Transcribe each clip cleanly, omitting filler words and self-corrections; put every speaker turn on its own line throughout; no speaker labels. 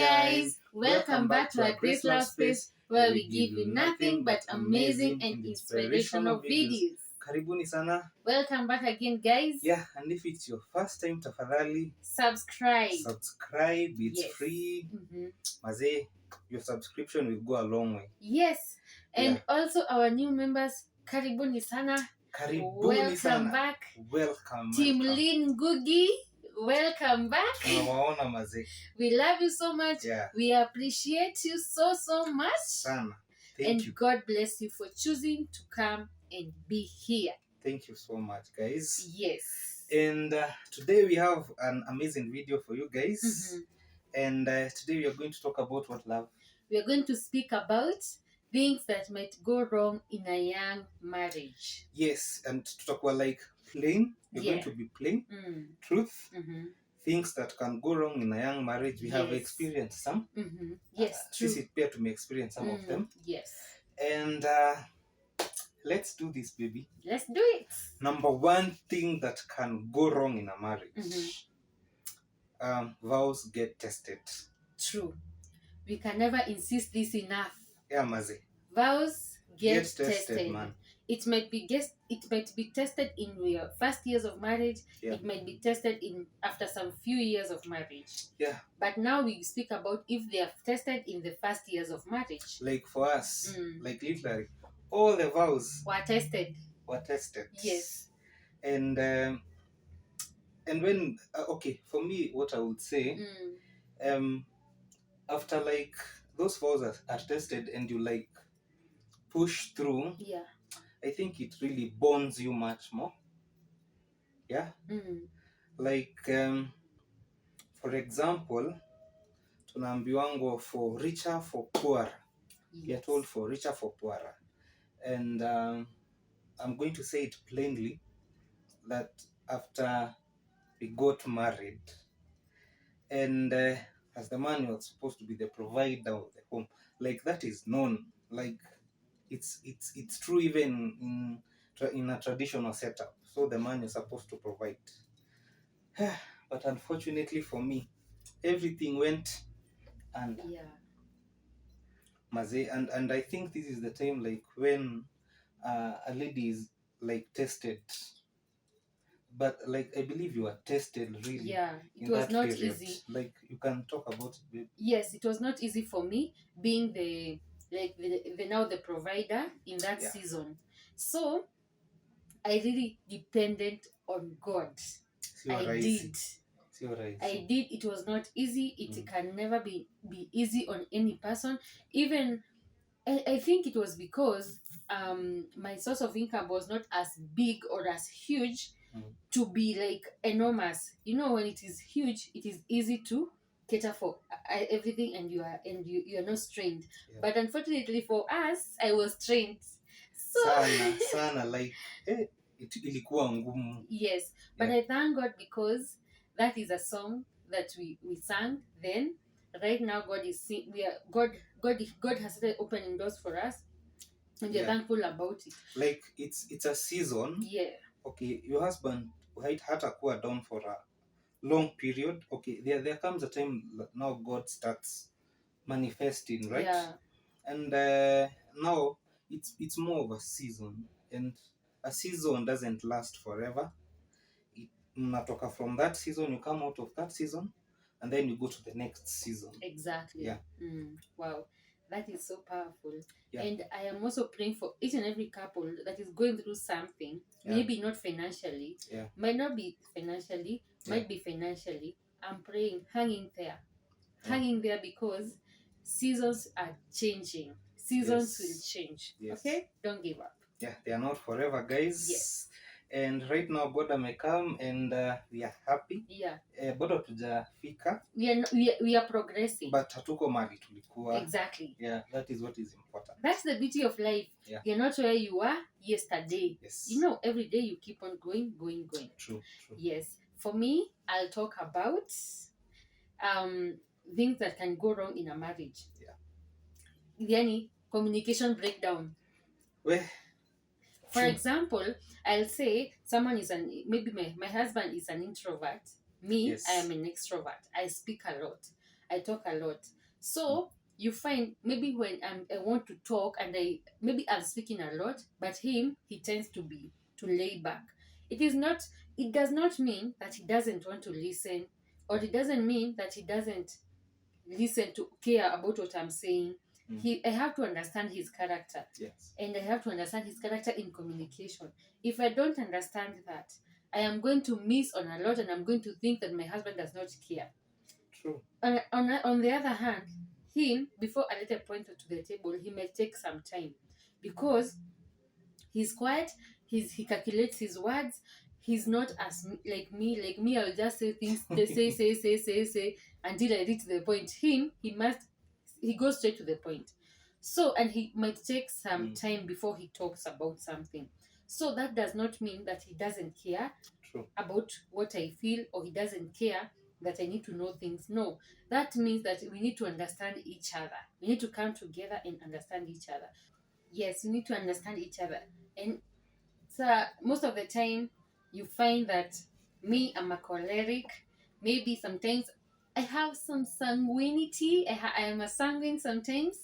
guys, welcome back to our Grace Love Space where we give you nothing but amazing and inspirational videos.
Karibuni sana.
Welcome back again, guys.
Yeah, and if it's your first time, tafadhali
subscribe.
It's free. Mazee, your subscription will go a long way.
Yes, and also our new members, karibuni sana. Welcome back. Team NGUGI, welcome back. We love you so much.
Yeah.
We appreciate you so much.
Sana. Thank you.
God bless you for choosing to come and be here.
Thank you so much, guys.
Yes.
And today we have an amazing video for you guys. And today we are going to talk about what, love?
We are going to speak about things that might go wrong in a young marriage.
Yes, and to talk about like plain. We're going to be plain. Truth. Things that can go wrong in a young marriage. We have experienced some.
Yes, true.
This is fair to me experience some of them.
Yes.
And let's do this, baby.
Let's do it.
Number one thing that can go wrong in a marriage. Vows get tested.
True. We can never insist this enough.
Yeah, Mazi.
Vows get tested.
Man.
It might be tested in your first years of marriage.
Yeah.
It might be tested after some few years of marriage.
Yeah.
But now we speak about if they are tested in the first years of marriage.
Like for us, like literally, all the vows
were tested.
Yes. And when okay, for me, what I would say, after like those vows are tested and you like push through,
yeah,
I think it really bonds you much more. Yeah. Like for example, tunaambiwango for richer for poorer. Yes. We are told for richer for poorer. And I'm going to say it plainly that after we got married, and as the man was supposed to be the provider of the home, like that is known, like it's true even in a traditional setup. So the man is supposed to provide. But unfortunately for me, everything went under.
Yeah.
Maze, and I think this is the time like when a lady is like tested. But like I believe you are tested really.
Yeah, it was not
period.
Easy.
Like you can talk about it, babe.
Yes, it was not easy for me being the now the provider in that season. So I really depended on God. I did. It was not easy. It can never be easy on any person. Even I think it was because my source of income was not as big or as huge to be like enormous. You know, when it is huge, it is easy to cater for everything, and you are not strained. Yeah. But unfortunately for us, I was strained. So
sana like ilikuwa ngumu.
Yes, but I thank God because that is a song that we sang then. Right now, God has started opening doors for us, and we're thankful about it.
Like it's a season.
Yeah. Okay,
your husband hatakuwa down for a long period. Okay, there comes a time that now God starts manifesting, right?
Yeah.
And now it's more of a season, and a season doesn't last forever. Unatoka from that season, you come out of that season, and then you go to the next season.
Exactly.
Yeah.
Wow, that is so powerful.
Yeah. And
I am also praying for each and every couple that is going through something. Maybe not financially.
Yeah.
Might not be financially. Might be financially. I'm praying, hanging there because seasons are changing. Seasons will change.
Yes.
Okay, don't give up.
Yeah, they are not forever, guys.
Yes.
And right now God may come, and we are happy.
Yeah.
Bado tujafika.
We are progressing.
But hatuko mahali tulikuwa.
Exactly.
Yeah, that is what is important.
That's the beauty of life.
Yeah.
You're not where you were yesterday.
Yes.
You know, every day you keep on going.
True.
Yes. For me, I'll talk about things that can go wrong in a marriage.
Yeah.
Yani, communication breakdown.
Well,
for example, I'll say someone is maybe my husband is an introvert. Me, I am an extrovert. I speak a lot. I talk a lot. So you find maybe when I want to talk and I'm speaking a lot, but he tends to lay back. It does not mean that he doesn't want to listen, or it doesn't mean that he doesn't listen to care about what I'm saying. I have to understand his character.
Yes.
And I have to understand his character in communication. If I don't understand that, I am going to miss on a lot, and I'm going to think that my husband does not care.
True.
On the other hand, him, before I let a point to the table, he may take some time, because he's quiet, he calculates his words. He's not as like me. Like me, I'll just say things, they say until I reach the point. He goes straight to the point. So, and he might take some time before he talks about something. So that does not mean that he doesn't care.
True.
About what I feel, or he doesn't care that I need to know things. No, that means that we need to understand each other. We need to come together and understand each other. Yes, we need to understand each other. And so most of the time, you find that me, I'm a choleric. Maybe sometimes I have some sanguinity. I am a sanguine sometimes.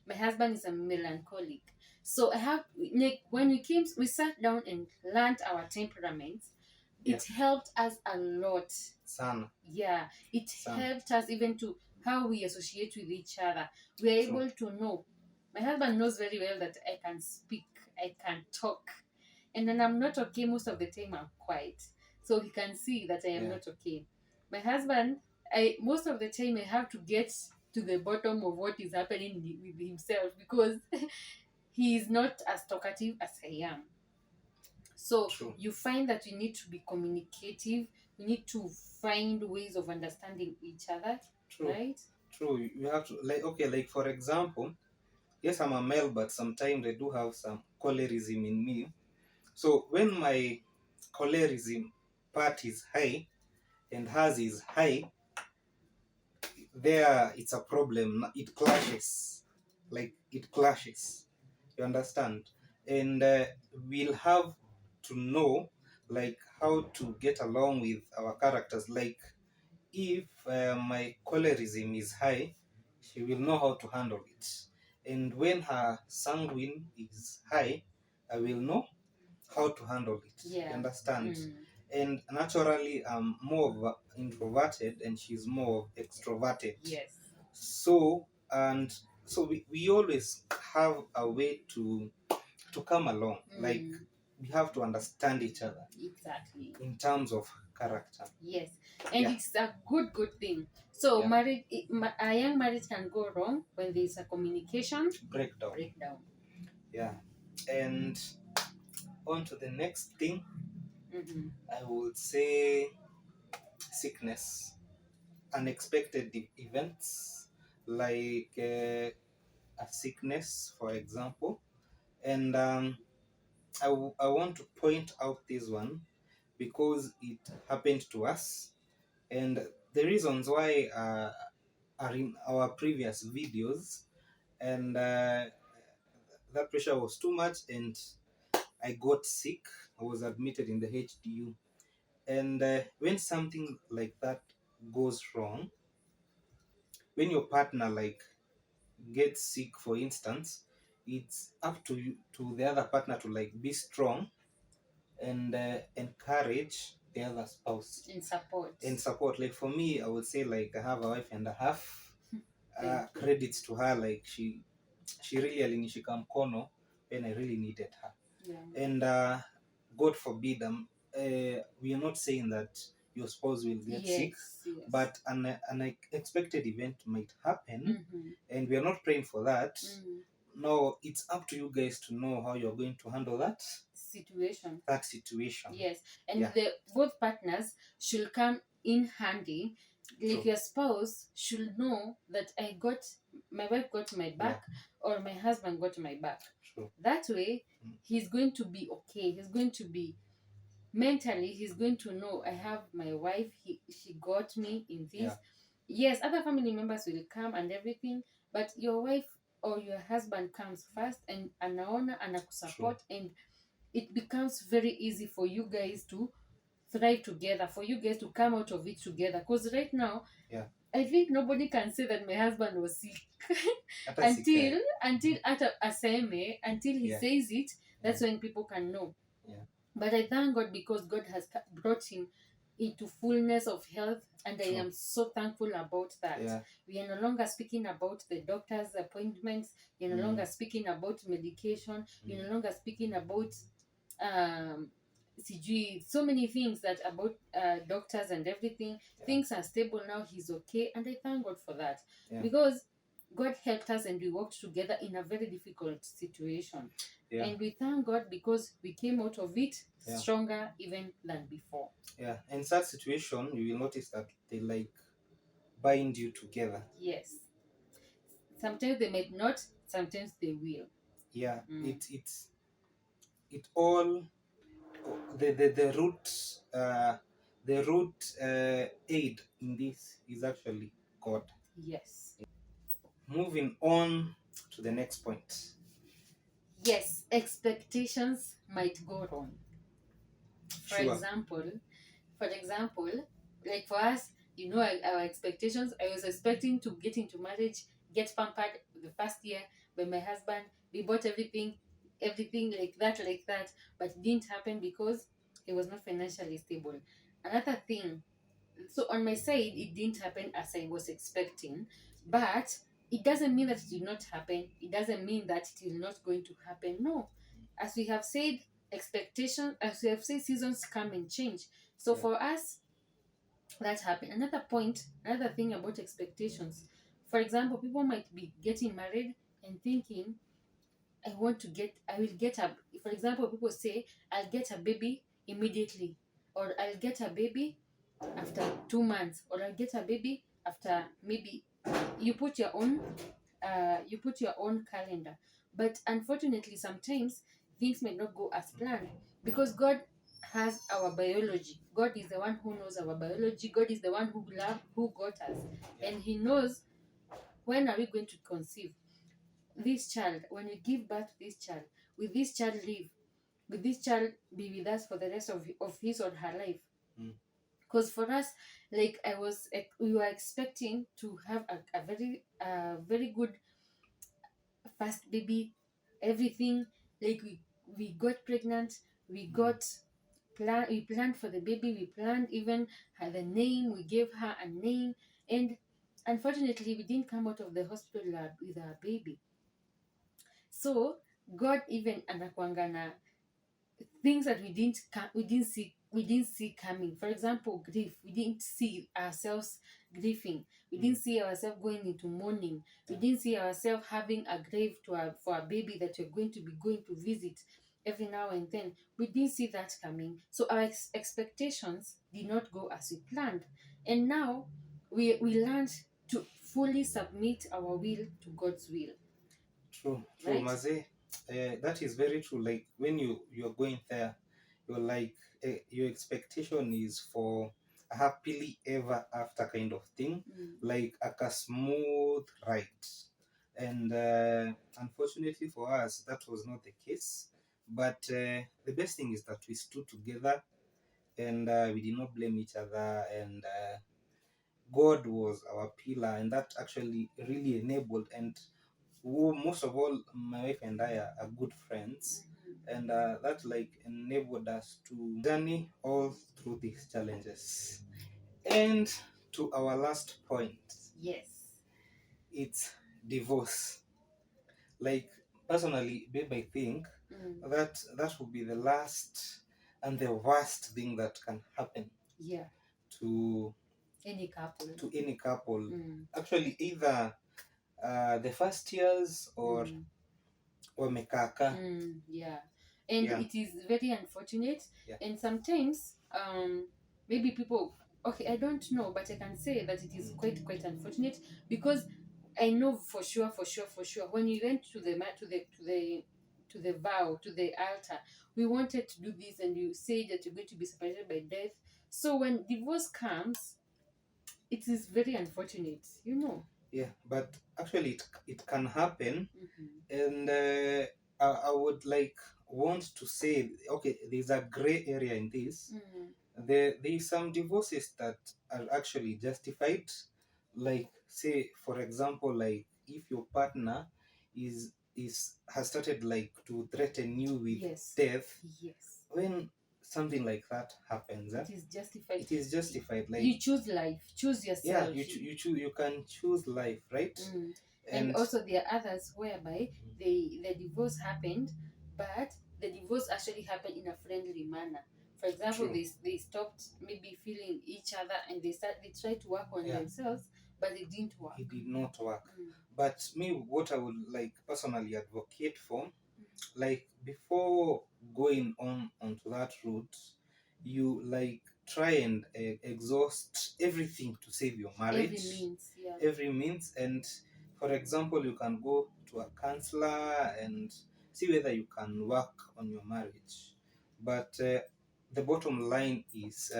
My husband is a melancholic. So I have, like, when we sat down and learned our temperaments. It helped us a lot.
Sana.
Yeah, it helped us even to how we associate with each other. We are able to know. My husband knows very well that I can speak, I can talk. And when I'm not okay, most of the time I'm quiet. So he can see that I am not okay. My husband, most of the time I have to get to the bottom of what is happening with himself, because he is not as talkative as I am. So you find that you need to be communicative. You need to find ways of understanding each other. Right?
True. You have to, like for example, yes, I'm a male, but sometimes I do have some cholerism in me. So when my cholerism part is high and hers is high, there it's a problem. It clashes. You understand? And we'll have to know like how to get along with our characters. Like if my cholerism is high, she will know how to handle it. And when her sanguine is high, I will know how to handle it. You understand? And naturally, I'm more introverted and she's more extroverted.
Yes.
So we always have a way to come along. Like we have to understand each other.
Exactly.
In terms of character.
Yes. And it's a good thing. So a young marriage can go wrong when there is a communication breakdown.
Yeah. And on to the next thing. I would say sickness, unexpected events, like a sickness, for example. And I want to point out this one because it happened to us, and the reasons why are in our previous videos. And that pressure was too much, and I got sick. I was admitted in the HDU. And when something like that goes wrong, when your partner like gets sick, for instance, it's up to you, to the other partner, to like be strong and encourage the other spouse and support. Like for me, I would say like I have a wife and a half. Credits to her, like she really alinishika mkono when I really needed her. And God forbid, we are not saying that your spouse will get sick, but an unexpected event might happen, and we are not praying for that. No, it's up to you guys to know how you're going to handle that situation.
Yes, and both partners should come in handy. Like your spouse should know that my wife got my back, or my husband got my back. That way, he's going to be okay. He's going to be mentally. He's going to know I have my wife. She got me in this. Yes, other family members will come and everything, but your wife or your husband comes first, and anaona anakusupport, and it becomes very easy for you guys to thrive together, for you guys to come out of it together. Because right now,
yeah,
I think nobody can say that my husband was sick
hata
until
sikae.
after aseme, until he
Yeah.
says it. That's
Yeah.
when people can know.
Yeah.
But I thank God because God has brought him into fullness of health, and I
True.
am so thankful about that.
Yeah.
We are no longer speaking about the doctor's appointments. We are no longer speaking about medication. We are no longer speaking about so many things that about doctors and everything.
Yeah.
Things are stable now. He's okay, and I thank God for that.
Yeah.
Because God helped us and we worked together in a very difficult situation.
Yeah.
And we thank God because we came out of it
Yeah.
stronger even than before.
Yeah. In such situation, you will notice that they like bind you together.
Yes. Sometimes they might not, sometimes they will.
Yeah. It all the root aid in this is actually God.
Yes.
Moving on to the next point.
Yes, expectations might go wrong. For
Sure.
example, like for us, our expectations, I was expecting to get into marriage, get pampered the first year by my husband. We bought everything like that, but it didn't happen because he was not financially stable. Another thing, so on my side, it didn't happen as I was expecting, but it doesn't mean that it did not happen. It doesn't mean that it is not going to happen. No, as we have said, as we have said, seasons come and change. So for us, that happened. Another thing about expectations. For example, people might be getting married and thinking, I will get a, for example, people say, I'll get a baby immediately, or I'll get a baby after 2 months, or I'll get a baby after maybe you put your own calendar. But unfortunately, sometimes things may not go as planned because God has our biology. God is the one who knows our biology. God is the one who got us, and He knows when are we going to conceive this child. When we give birth to this child, will this child live? Will this child be with us for the rest of his or her life? Because for us, like we were expecting to have a very good first baby, everything. Like we got pregnant, we planned for the baby, we planned even the name, we gave her a name, and unfortunately we didn't come out of the hospital with our baby. So God even anakwangana things that we didn't see coming. For example, grief. We didn't see ourselves grieving. We didn't see ourselves going into mourning. We didn't see ourselves having a grave for a baby that we're going to visit every now and then. We didn't see that coming. So our expectations did not go as we planned. And now we learned to fully submit our will to God's will.
True,
Right?
Maze. That is very true. Like when you're going there, you're like your expectation is for a happily ever after kind of thing, like a smooth ride. And unfortunately for us, that was not the case. But the best thing is that we stood together and we did not blame each other, and God was our pillar, and that actually really enabled. And most of all, my wife and I are good friends, and that like enabled us to journey all through these challenges. And to our last point,
yes,
it's divorce. Like personally, babe, I think that would be the last and the worst thing that can happen.
Yeah.
To
any
couple. Actually, either the first years or wamekaka.
Yeah. And it is very unfortunate. And sometimes maybe people, okay, I don't know, but I can say that it is quite unfortunate because I know for sure when you went to the vow, to the altar, we wanted to do this, and you say that you're going to be separated by death. So when divorce comes, it is very unfortunate,
Yeah, but actually it can happen. And I would like want to say, okay, there's a gray area in this. There is some divorces that are actually justified. Like, say for example, like if your partner has started like to threaten you with death. When something like that happens,
it is justified.
It is justified. Like,
you choose life, choose yourself.
You can choose life, right?
And also there are others whereby the divorce happened, but the divorce actually happened in a friendly manner. For example, they stopped maybe feeling each other, and they tried to work on themselves, but it didn't work.
It did not work. But me, what I would like personally advocate for, like before going onto that route, you like try and exhaust everything to save your marriage. Every means. And for example, you can go to a counselor and see whether you can work on your marriage. But the bottom line is,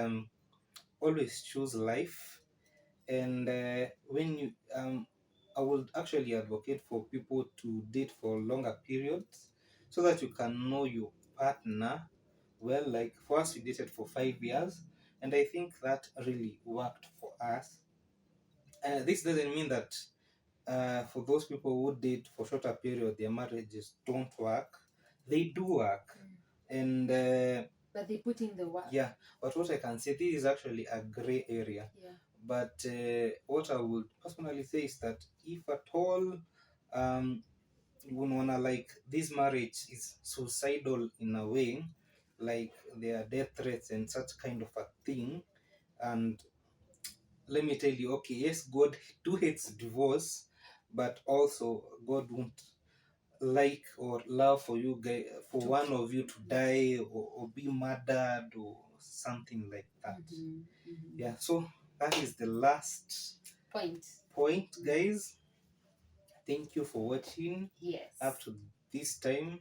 always choose life. And when you I would actually advocate for people to date for longer periods, so that you can know your partner well. Like for us, we dated for 5 years, and I think that really worked for us. This doesn't mean that for those people who date for shorter period, their marriages don't work. They do work. And
but they put in the work.
Yeah, but what I can say, this is actually a gray area. But what I would personally say is that if at all you wanna, like, this marriage is suicidal in a way, like there are death threats and such kind of a thing, and let me tell you, okay, yes, God do hates divorce, but also God won't like or love for you guys, for one of you to die or be murdered or something like that. Yeah, so that is the last point, guys. Thank you for watching up to this time.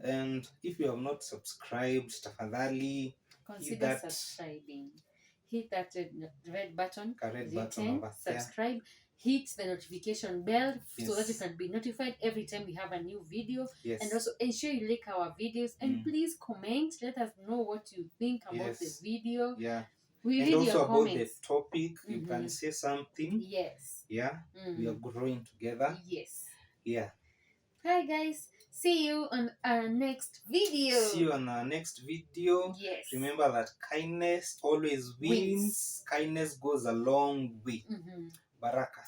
And if you have not subscribed, tafadhali
consider subscribing. Hit that red button, subscribe, hit the notification bell so that you can be notified every time we have a new video. And also ensure you like our videos, and please comment, let us know what you think about the video. We read your comments.
About the topic, you can say something. We are growing together.
Hi guys, see you on our next video.
Remember that kindness always wins. Kindness goes a long way. Baraka.